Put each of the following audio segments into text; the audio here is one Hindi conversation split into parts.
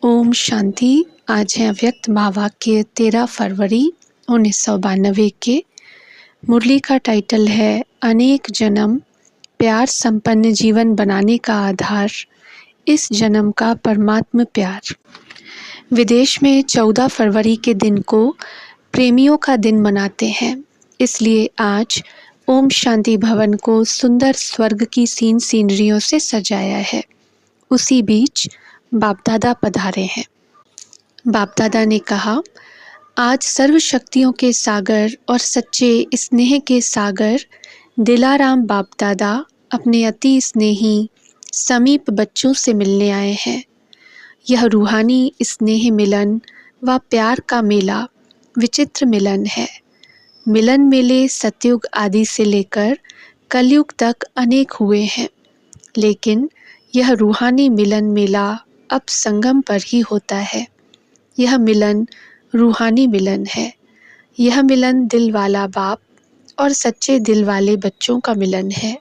ओम शांति। आज है अव्यक्त महावाक्य 13 फरवरी 1992 के। मुरली का टाइटल है अनेक जन्म प्यार संपन्न जीवन बनाने का आधार, इस जन्म का परमात्म प्यार। विदेश में 14 फरवरी के दिन को प्रेमियों का दिन मनाते हैं, इसलिए आज ओम शांति भवन को सुंदर स्वर्ग की सीनरियों से सजाया है। उसी बीच बाप दादा पधारे हैं। बाप दादा ने कहा, आज सर्व शक्तियों के सागर और सच्चे स्नेह के सागर दिलाराम बाप दादा अपने अति स्नेही समीप बच्चों से मिलने आए हैं। यह रूहानी स्नेह मिलन व प्यार का मेला विचित्र मिलन है। मिलन मेले सतयुग आदि से लेकर कलयुग तक अनेक हुए हैं, लेकिन यह रूहानी मिलन मेला अब संगम पर ही होता है। यह मिलन रूहानी मिलन है। यह मिलन दिल वाला बाप और सच्चे दिल वाले बच्चों का मिलन है।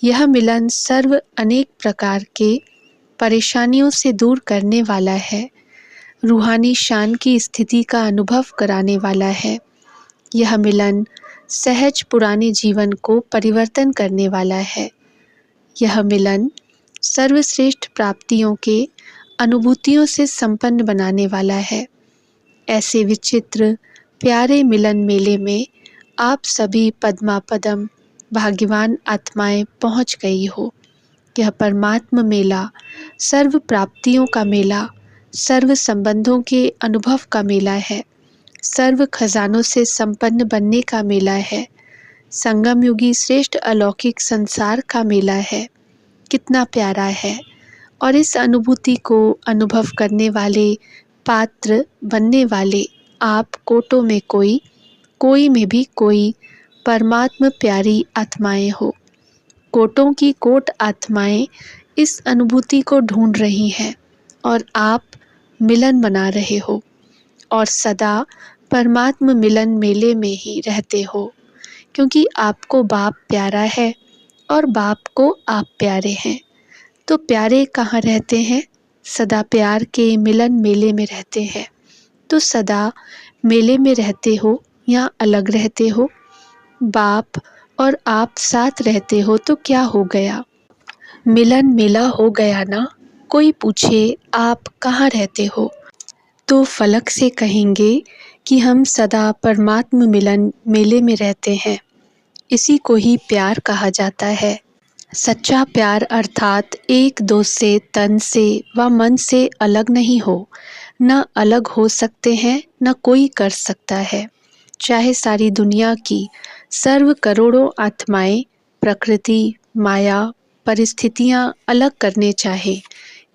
यह मिलन सर्व अनेक प्रकार के परेशानियों से दूर करने वाला है। रूहानी शान की स्थिति का अनुभव कराने वाला है। यह मिलन सहज पुराने जीवन को परिवर्तन करने वाला है। यह मिलन सर्वश्रेष्ठ प्राप्तियों के अनुभूतियों से संपन्न बनाने वाला है। ऐसे विचित्र प्यारे मिलन मेले में आप सभी पद्मा पदम भाग्यवान आत्माएं पहुंच गई हो। यह परमात्म मेला सर्व प्राप्तियों का मेला, सर्व संबंधों के अनुभव का मेला है, सर्व खजानों से संपन्न बनने का मेला है, संगम युगी श्रेष्ठ अलौकिक संसार का मेला है। कितना प्यारा है। और इस अनुभूति को अनुभव करने वाले, पात्र बनने वाले आप कोटों में कोई, कोई में भी कोई परमात्म प्यारी आत्माएं हो। कोटों की कोट आत्माएं इस अनुभूति को ढूंढ रही हैं और आप मिलन बना रहे हो और सदा परमात्म मिलन मेले में ही रहते हो, क्योंकि आपको बाप प्यारा है और बाप को आप प्यारे हैं। तो प्यारे कहाँ रहते हैं? सदा प्यार के मिलन मेले में रहते हैं। तो सदा मेले में रहते हो या अलग रहते हो? बाप और आप साथ रहते हो तो क्या हो गया? मिलन मेला हो गया ना। कोई पूछे आप कहाँ रहते हो, तो फलक से कहेंगे कि हम सदा परमात्म मिलन मेले में रहते हैं। इसी को ही प्यार कहा जाता है। सच्चा प्यार अर्थात एक दो से तन से व मन से अलग नहीं हो, न अलग हो सकते हैं, न कोई कर सकता है। चाहे सारी दुनिया की सर्व करोड़ों आत्माएं प्रकृति, माया, परिस्थितियां अलग करने चाहे,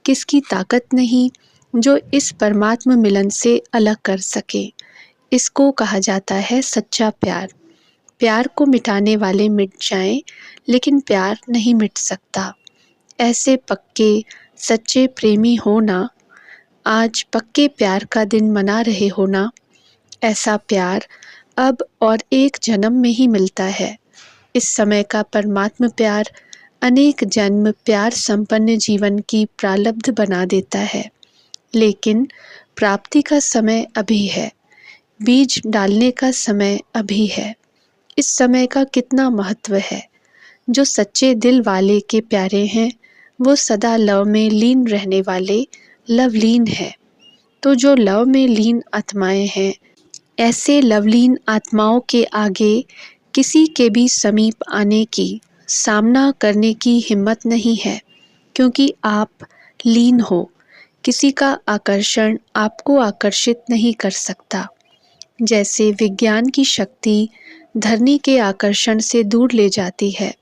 किसकी ताकत नहीं जो इस परमात्म मिलन से अलग कर सके। इसको कहा जाता है सच्चा प्यार। प्यार को मिटाने वाले मिट जाएं, लेकिन प्यार नहीं मिट सकता। ऐसे पक्के सच्चे प्रेमी हो ना। आज पक्के प्यार का दिन मना रहे हो ना। ऐसा प्यार अब और एक जन्म में ही मिलता है। इस समय का परमात्म प्यार अनेक जन्म प्यार संपन्न जीवन की प्रारब्ध बना देता है, लेकिन प्राप्ति का समय अभी है। बीज डालने का समय अभी है। इस समय का कितना महत्व है। जो सच्चे दिल वाले के प्यारे हैं, वो सदा लव में लीन रहने वाले लवलीन है। तो जो लव में लीन आत्माएं हैं, ऐसे लवलीन आत्माओं के आगे किसी के भी समीप आने की, सामना करने की हिम्मत नहीं है, क्योंकि आप लीन हो। किसी का आकर्षण आपको आकर्षित नहीं कर सकता। जैसे विज्ञान की शक्ति धरनी के आकर्षण से दूर ले जाती है,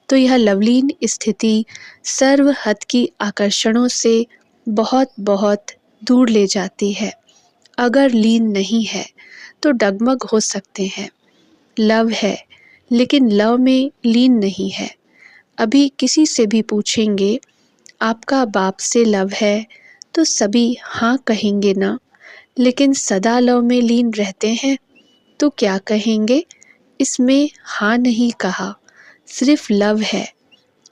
तो यह लवलीन स्थिति सर्व हद की आकर्षणों से बहुत बहुत दूर ले जाती है। अगर लीन नहीं है तो डगमग हो सकते हैं। लव है, लेकिन लव में लीन नहीं है। अभी किसी से भी पूछेंगे आपका बाप से लव है, तो सभी हाँ कहेंगे ना। लेकिन सदा लव में लीन रहते हैं तो क्या कहेंगे? इसमें हाँ नहीं कहा, सिर्फ लव है।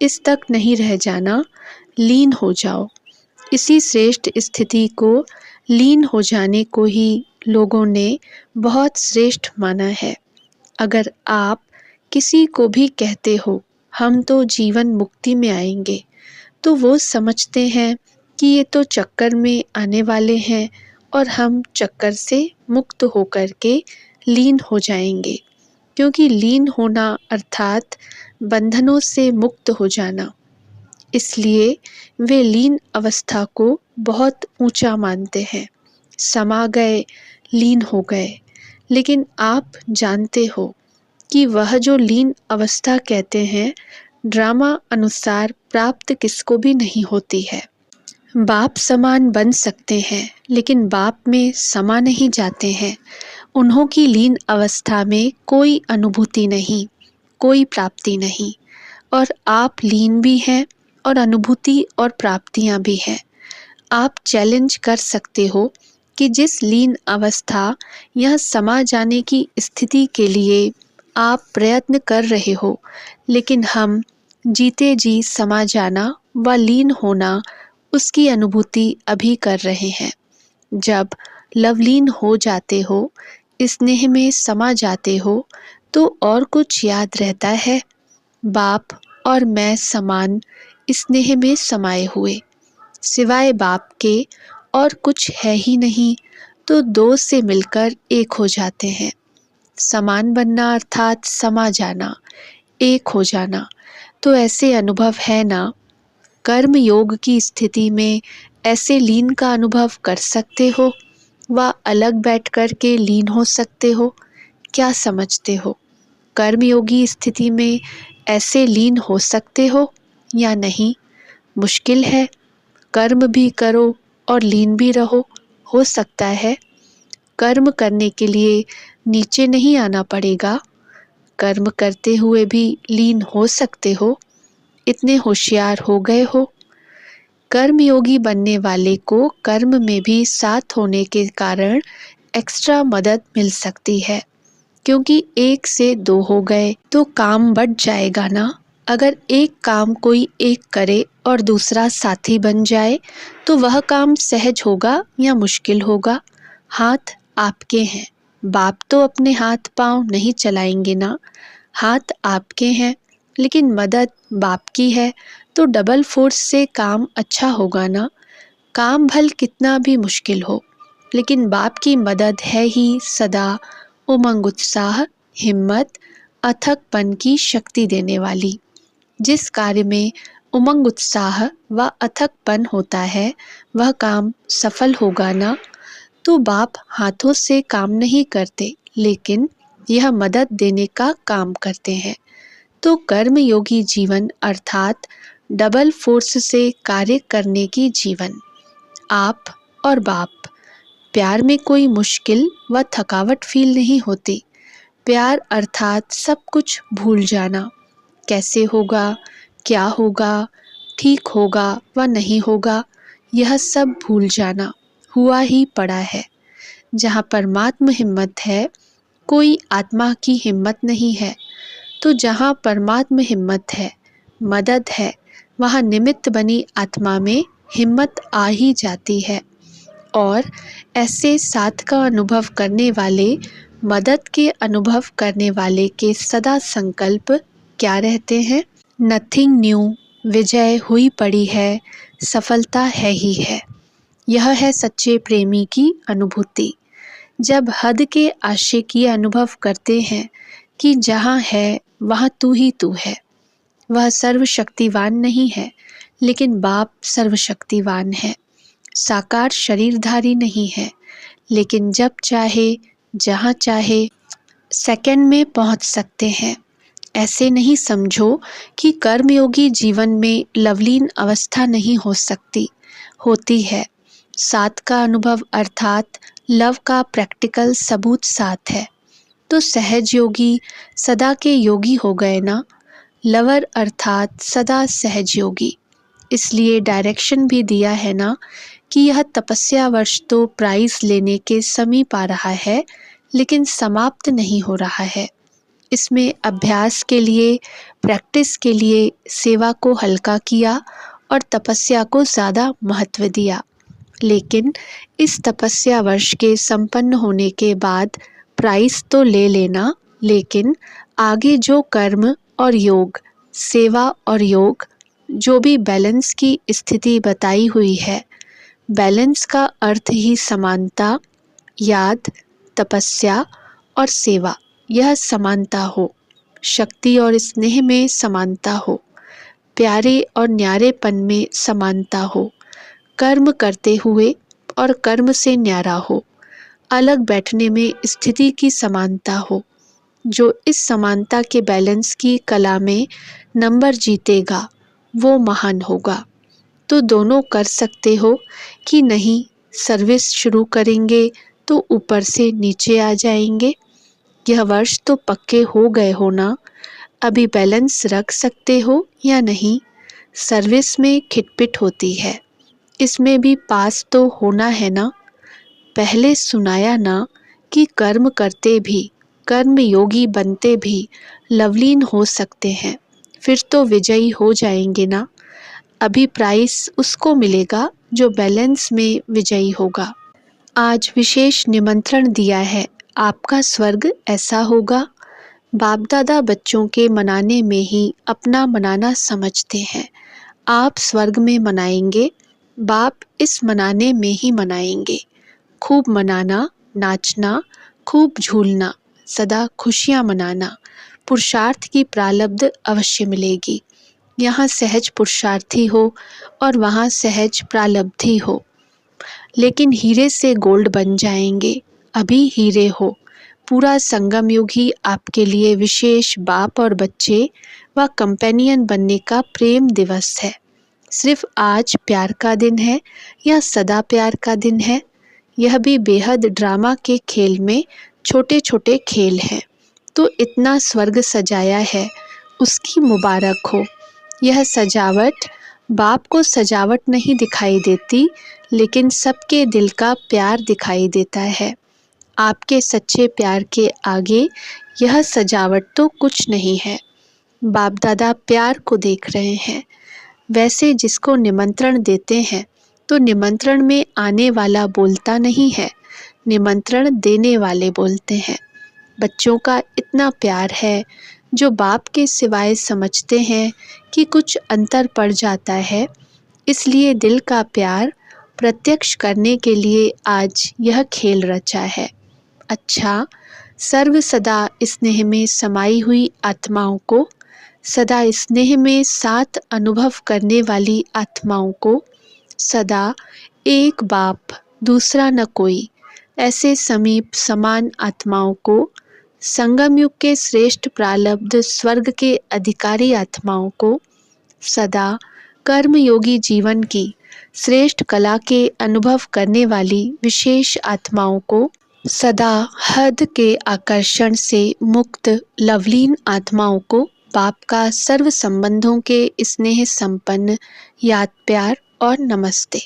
इस तक नहीं रह जाना, लीन हो जाओ। इसी श्रेष्ठ स्थिति को लीन हो जाने को ही लोगों ने बहुत श्रेष्ठ माना है। अगर आप किसी को भी कहते हो हम तो जीवन मुक्ति में आएंगे, तो वो समझते हैं कि ये तो चक्कर में आने वाले हैं और हम चक्कर से मुक्त होकर के लीन हो जाएंगे, क्योंकि लीन होना अर्थात बंधनों से मुक्त हो जाना। इसलिए वे लीन अवस्था को बहुत ऊंचा मानते हैं। समा गए, लीन हो गए। लेकिन आप जानते हो कि वह जो लीन अवस्था कहते हैं, ड्रामा अनुसार प्राप्त किसको भी नहीं होती है। बाप समान बन सकते हैं, लेकिन बाप में समा नहीं जाते हैं। उन्हों की लीन अवस्था में कोई अनुभूति नहीं, कोई प्राप्ति नहीं। और आप लीन भी हैं और अनुभूति और प्राप्तियां भी हैं। आप चैलेंज कर सकते हो कि जिस लीन अवस्था या समा जाने की स्थिति के लिए आप प्रयत्न कर रहे हो, लेकिन हम जीते जी समा जाना व लीन होना उसकी अनुभूति अभी कर रहे हैं। जब लवलीन हो जाते हो, स्नेह में समा जाते हो, तो और कुछ याद रहता है? बाप और मैं समान स्नेह में समाये हुए, सिवाय बाप के और कुछ है ही नहीं, तो दो से मिलकर एक हो जाते हैं। समान बनना अर्थात समा जाना, एक हो जाना। तो ऐसे अनुभव है ना? कर्म योग की स्थिति में ऐसे लीन का अनुभव कर सकते हो व अलग बैठ कर के लीन हो सकते हो? क्या समझते हो? कर्मयोगी स्थिति में ऐसे लीन हो सकते हो या नहीं? मुश्किल है। कर्म भी करो और लीन भी रहो, हो सकता है। कर्म करने के लिए नीचे नहीं आना पड़ेगा। कर्म करते हुए भी लीन हो सकते हो। इतने होशियार हो गए हो। कर्मयोगी बनने वाले को कर्म में भी साथ होने के कारण एक्स्ट्रा मदद मिल सकती है, क्योंकि एक से दो हो गए तो काम बढ़ जाएगा ना। अगर एक काम कोई एक करे और दूसरा साथी बन जाए, तो वह काम सहज होगा या मुश्किल होगा? हाथ आपके हैं। बाप तो अपने हाथ पांव नहीं चलाएंगे ना। हाथ आपके हैं, लेकिन मदद बाप की है, तो डबल फोर्स से काम अच्छा होगा ना। काम भल कितना भी मुश्किल हो, लेकिन बाप की मदद है ही सदा उमंग उत्साह हिम्मत अथकपन की शक्ति देने वाली। जिस कार्य में उमंग उत्साह व अथकपन होता है, वह काम सफल होगा ना। तो बाप हाथों से काम नहीं करते, लेकिन यह मदद देने का काम करते हैं। तो कर्मयोगी जीवन अर्थात डबल फोर्स से कार्य करने की जीवन। आप और बाप। प्यार में कोई मुश्किल व थकावट फील नहीं होती। प्यार अर्थात सब कुछ भूल जाना। कैसे होगा, क्या होगा, ठीक होगा व नहीं होगा, यह सब भूल जाना हुआ ही पड़ा है। जहाँ परमात्मा हिम्मत है, कोई आत्मा की हिम्मत नहीं है। तो जहाँ परमात्मा हिम्मत है, मदद है, वहाँ निमित्त बनी आत्मा में हिम्मत आ ही जाती है। और ऐसे साथ का अनुभव करने वाले, मदद के अनुभव करने वाले के सदा संकल्प क्या रहते हैं? नथिंग न्यू, विजय हुई पड़ी है, सफलता है ही है। यह है सच्चे प्रेमी की अनुभूति। जब हद के आशिक ये अनुभव करते हैं कि जहाँ है वहाँ तू ही तू है। वह सर्वशक्तिवान नहीं है, लेकिन बाप सर्वशक्तिवान है। साकार शरीरधारी नहीं है, लेकिन जब चाहे जहाँ चाहे सेकंड में पहुँच सकते हैं। ऐसे नहीं समझो कि कर्मयोगी जीवन में लवलीन अवस्था नहीं हो सकती, होती है। साथ का अनुभव अर्थात लव का प्रैक्टिकल सबूत साथ है। तो सहज योगी सदा के योगी हो गए ना। लवर अर्थात सदा सहज योगी। इसलिए डायरेक्शन भी दिया है ना कि यह तपस्या वर्ष तो प्राइज लेने के समीप आ रहा है, लेकिन समाप्त नहीं हो रहा है। इसमें अभ्यास के लिए, प्रैक्टिस के लिए सेवा को हल्का किया और तपस्या को ज़्यादा महत्व दिया। लेकिन इस तपस्या वर्ष के संपन्न होने के बाद प्राइस तो ले लेना, लेकिन आगे जो कर्म और योग, सेवा और योग, जो भी बैलेंस की स्थिति बताई हुई है, बैलेंस का अर्थ ही समानता, याद, तपस्या और सेवा, यह समानता हो, शक्ति और स्नेह में समानता हो, प्यारे और न्यारेपन में समानता हो, कर्म करते हुए और कर्म से न्यारा हो, अलग बैठने में स्थिति की समानता हो। जो इस समानता के बैलेंस की कला में नंबर जीतेगा वो महान होगा। तो दोनों कर सकते हो कि नहीं, सर्विस शुरू करेंगे तो ऊपर से नीचे आ जाएंगे। यह वर्ष तो पक्के हो गए हो ना, अभी बैलेंस रख सकते हो या नहीं। सर्विस में खिटपिट होती है, इसमें भी पास तो होना है ना। पहले सुनाया ना कि कर्म करते भी, कर्म योगी बनते भी लवलीन हो सकते हैं, फिर तो विजयी हो जाएंगे ना। अभी प्राइस उसको मिलेगा जो बैलेंस में विजयी होगा। आज विशेष निमंत्रण दिया है, आपका स्वर्ग ऐसा होगा। बाप दादा बच्चों के मनाने में ही अपना मनाना समझते हैं। आप स्वर्ग में मनाएंगे, बाप इस मनाने में ही मनाएंगे। खूब मनाना, नाचना, खूब झूलना, सदा खुशियाँ मनाना। पुरुषार्थ की प्रालब्ध अवश्य मिलेगी। यहाँ सहज पुरुषार्थी हो और वहाँ सहज प्रालब्धि हो, लेकिन हीरे से गोल्ड बन जाएंगे। अभी हीरे हो। पूरा संगम युग ही आपके लिए विशेष बाप और बच्चे व कंपेनियन बनने का प्रेम दिवस है। सिर्फ आज प्यार का दिन है या सदा प्यार का दिन है, यह भी बेहद ड्रामा के खेल में छोटे छोटे खेल हैं। तो इतना स्वर्ग सजाया है, उसकी मुबारक हो। यह सजावट बाप को सजावट नहीं दिखाई देती, लेकिन सबके दिल का प्यार दिखाई देता है। आपके सच्चे प्यार के आगे यह सजावट तो कुछ नहीं है। बाप दादा प्यार को देख रहे हैं। वैसे जिसको निमंत्रण देते हैं तो निमंत्रण में आने वाला बोलता नहीं है, निमंत्रण देने वाले बोलते हैं। बच्चों का इतना प्यार है जो बाप के सिवाय समझते हैं कि कुछ अंतर पड़ जाता है, इसलिए दिल का प्यार प्रत्यक्ष करने के लिए आज यह खेल रचा है। अच्छा, सर्व सदा स्नेह में समाई हुई आत्माओं को, सदा स्नेह में साथ अनुभव करने वाली आत्माओं को, सदा एक बाप दूसरा न कोई, ऐसे समीप समान आत्माओं को, संगम युग के श्रेष्ठ प्रालब्ध स्वर्ग के अधिकारी आत्माओं को, सदा कर्मयोगी जीवन की श्रेष्ठ कला के अनुभव करने वाली विशेष आत्माओं को, सदा हद के आकर्षण से मुक्त लवलीन आत्माओं को बाप का सर्व संबंधों के स्नेह संपन्न याद प्यार और नमस्ते।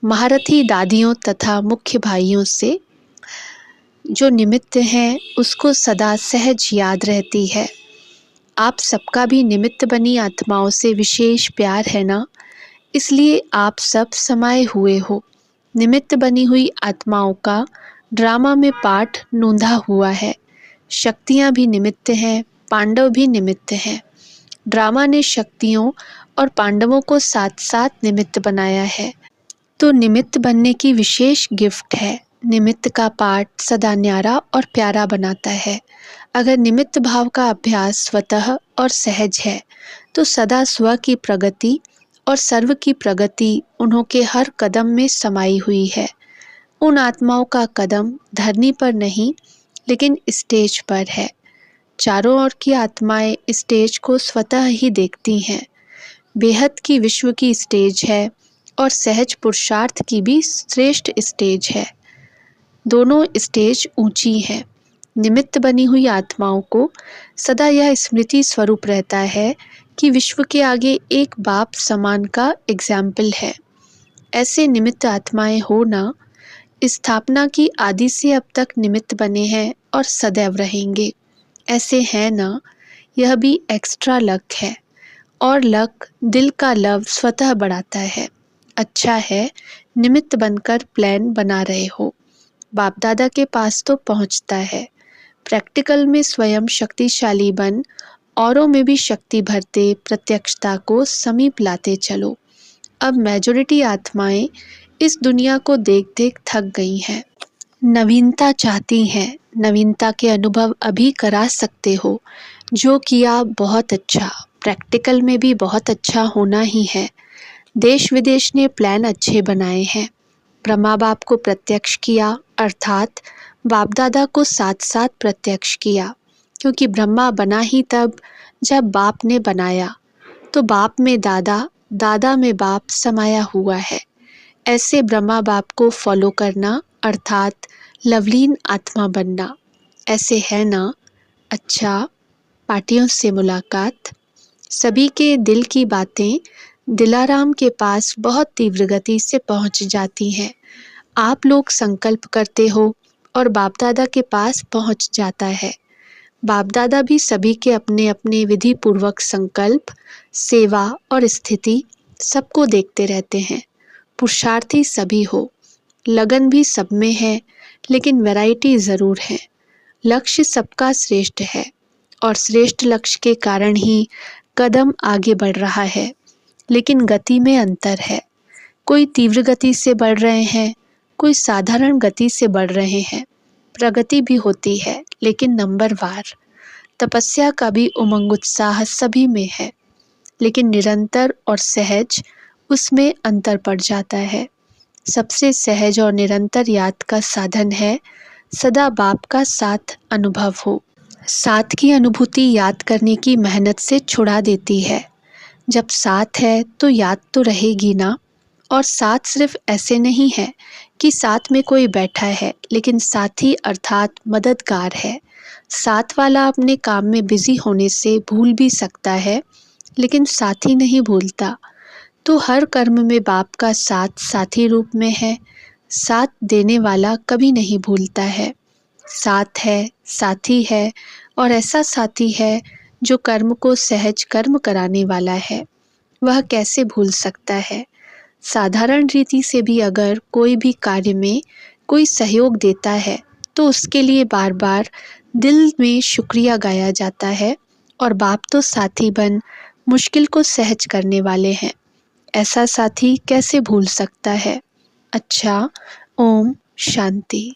महारथी दादियों तथा मुख्य भाइयों से जो निमित्त हैं उसको सदा सहज याद रहती है। आप सबका भी निमित्त बनी आत्माओं से विशेष प्यार है ना, इसलिए आप सब समाये हुए हो। निमित्त बनी हुई आत्माओं का ड्रामा में पाठ नोंधा हुआ है। शक्तियाँ भी निमित्त हैं, पांडव भी निमित्त हैं। ड्रामा ने शक्तियों और पांडवों को साथ साथ निमित्त बनाया है। तो निमित्त बनने की विशेष गिफ्ट है। निमित्त का पाठ सदा न्यारा और प्यारा बनाता है। अगर निमित्त भाव का अभ्यास स्वतः और सहज है तो सदा स्व की प्रगति और सर्व की प्रगति उन्हों के हर कदम में समाई हुई है। उन आत्माओं का कदम धरनी पर नहीं लेकिन स्टेज पर है। चारों ओर की आत्माएं स्टेज को स्वतः ही देखती हैं। बेहद की विश्व की स्टेज है और सहज पुरुषार्थ की भी श्रेष्ठ स्टेज है। दोनों स्टेज ऊंची हैं। निमित्त बनी हुई आत्माओं को सदा यह स्मृति स्वरूप रहता है कि विश्व के आगे एक बाप समान का एग्जाम्पल है। ऐसे निमित्त आत्माएं हो ना, स्थापना की आदि से अब तक निमित्त बने हैं और सदैव रहेंगे। ऐसे हैं ना, यह भी एक्स्ट्रा लक है। और लक दिल का लव स्वतः बढ़ाता है। अच्छा है निमित्त बनकर प्लान बना रहे हो। बाप दादा के पास तो पहुंचता है। प्रैक्टिकल में स्वयं शक्तिशाली बन, औरों में भी शक्ति भरते प्रत्यक्षता को समीप लाते चलो। अब मेजॉरिटी आत्माएं इस दुनिया को देख देख थक गई हैं। नवीनता चाहती हैं। नवीनता के अनुभव अभी करा सकते हो। जो किया बहुत अच्छा, प्रैक्टिकल में भी बहुत अच्छा होना ही है। देश विदेश ने प्लान अच्छे बनाए हैं। ब्रह्मा बाप को प्रत्यक्ष किया, अर्थात बाप दादा को साथ साथ प्रत्यक्ष किया, क्योंकि ब्रह्मा बना ही तब जब बाप ने बनाया, तो बाप में दादा, दादा में बाप समाया हुआ है। ऐसे ब्रह्मा बाप को फॉलो करना अर्थात लवलीन आत्मा बनना। ऐसे है ना। अच्छा, पार्टियों से मुलाकात। सभी के दिल की बातें दिलाराम के पास बहुत तीव्र गति से पहुंच जाती हैं। आप लोग संकल्प करते हो और बाप दादा के पास पहुंच जाता है। बाप दादा भी सभी के अपने अपने विधि पूर्वक संकल्प, सेवा और स्थिति सबको देखते रहते हैं। पुरुषार्थी सभी हो, लगन भी सब में है, लेकिन वैरायटी ज़रूर है। लक्ष्य सबका श्रेष्ठ है और श्रेष्ठ लक्ष्य के कारण ही कदम आगे बढ़ रहा है, लेकिन गति में अंतर है। कोई तीव्र गति से बढ़ रहे हैं, कोई साधारण गति से बढ़ रहे हैं। प्रगति भी होती है, लेकिन नंबरवार। तपस्या का भी उमंग उत्साह सभी में है, लेकिन निरंतर और सहज उसमें अंतर पड़ जाता है। सबसे सहज और निरंतर याद का साधन है सदा बाप का साथ अनुभव हो। साथ की अनुभूति याद करने की मेहनत से छुड़ा देती है। जब साथ है तो याद तो रहेगी ना। और साथ सिर्फ ऐसे नहीं है कि साथ में कोई बैठा है, लेकिन साथी अर्थात मददगार है। साथ वाला अपने काम में बिजी होने से भूल भी सकता है, लेकिन साथी नहीं भूलता। तो हर कर्म में बाप का साथ साथी रूप में है। साथ देने वाला कभी नहीं भूलता है। साथ है, साथी है, और ऐसा साथी है जो कर्म को सहज कर्म कराने वाला है। वह कैसे भूल सकता है। साधारण रीति से भी अगर कोई भी कार्य में कोई सहयोग देता है, तो उसके लिए बार बार दिल में शुक्रिया गाया जाता है। और बाप तो साथी बन मुश्किल को सहज करने वाले हैं। ऐसा साथी कैसे भूल सकता है। अच्छा, ओम शांति।